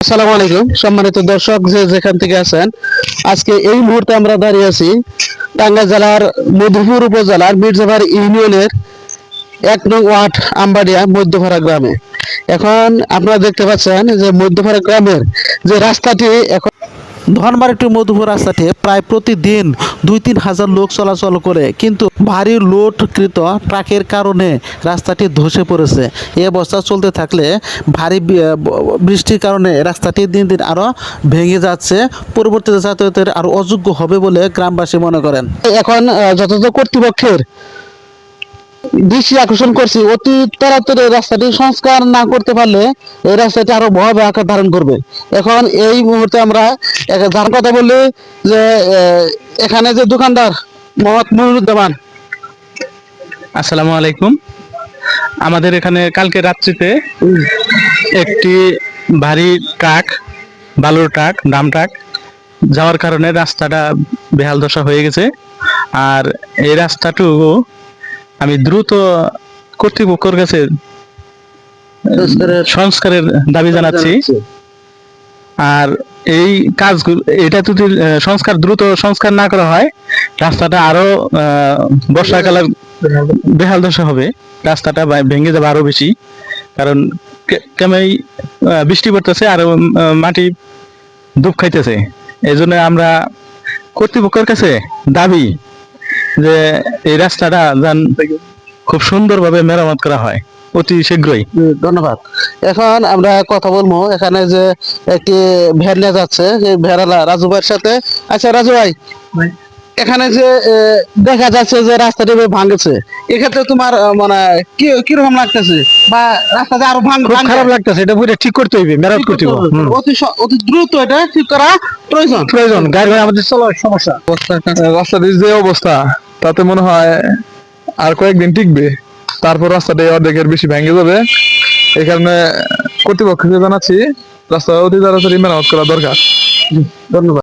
আসসালামু আলাইকুম সম্মানিত দর্শক যে যেখান থেকে আছেন, আজকে এই মুহূর্তে আমরা দাঁড়িয়ে আছি টাঙ্গাইল জেলার মধুপুর উপজেলার মির্জাভার ইউনিয়নের ১ নং ওয়ার্ড আমবাড়িয়া মধ্যপাড়া গ্রামে। এখন আপনারা দেখতে পাচ্ছেন যে মধ্যপাড়া গ্রামের যে রাস্তাটি এখন ধনবাড়ি টু মধুপুর রাস্তাটি প্রায় প্রতিদিন ২-৩ হাজার লোক চলাচল করে, কিন্তু ভারী লোডকৃত ট্রাকের কারণে রাস্তাটি ধসে পড়েছে। এই অবস্থা চলতে থাকলে ভারী বৃষ্টির কারণে রাস্তাটি দিন দিন আরও ভেঙে যাচ্ছে, পরবর্তীতে যাতায়াতের আরও অযোগ্য হবে বলে গ্রামবাসী মনে করেন। এখন যথাযথ কর্তৃপক্ষের দৃষ্টি আকর্ষণ করছি, অতি তাড়াতাড়ি রাস্তাটি সংস্কার না করতে পারলে এই রাস্তাটি আরো ভয়াবহ আকার ধারণ করবে। এখন এই মুহূর্তে আমরা যার কথা বললি যে এখানে যে দোকানদার মোহাম্মদ মনিরুজ্জামান। আসসালামু আলাইকুম। আমাদের এখানে কালকে রাত্রিতে একটি ভারী ট্রাক, বালুর ট্রাক, ডাম ট্রাক যাওয়ার কারণে রাস্তাটা বেহাল দশা হয়ে গেছে। আর এই রাস্তাটুকু আমি দ্রুত কর্তৃপক্ষের কাছে সংস্কারের দাবি জানাচ্ছি। আর এই কাজগুলো, এটা যদি দ্রুত সংস্কার না করা হয়, রাস্তাটা আরো বর্ষাকালে বেহাল দশা হবে, রাস্তাটা ভেঙে যাবে আরো বেশি। কারণ কেমন বৃষ্টি পড়তেছে আর মাটি ডুব খাইতেছে। এই জন্য আমরা কর্তৃপক্ষের কাছে দাবি যে এই রাস্তাটা যেন খুব সুন্দরভাবে মেরামত করা হয় অতি শীঘ্রই। ধন্যবাদ। এখন আমরা কথা বলবো এখানে যে একটি ভ্যান নিয়ে যাচ্ছে, এই ভ্যানওয়ালা রাজু ভাইয়ের সাথে। আচ্ছা রাজু ভাই, এখানে যে দেখা যাচ্ছে যে রাস্তাটি ভাঙছে, এক্ষেত্রে তোমার মানে কিরকম লাগতেছে, বা রাস্তাটা আরো খারাপ লাগতেছে? এটা পুরো ঠিক করতে হইবে, মেরামত করতে হবে, অতি দ্রুত এটা ঠিক করা প্রয়োজন। গাড়ি আমাদের চলার সমস্যা, রাস্তাটির যে অবস্থা তাতে মনে হয় আর কয়েকদিন টিকবে, তারপর রাস্তাটি অর্ধেকের বেশি ভেঙে যাবে। এই কারণে কর্তৃপক্ষকে জানাচ্ছি রাস্তা অতি তাড়াতাড়ি মেরামত করা দরকার। ধন্যবাদ।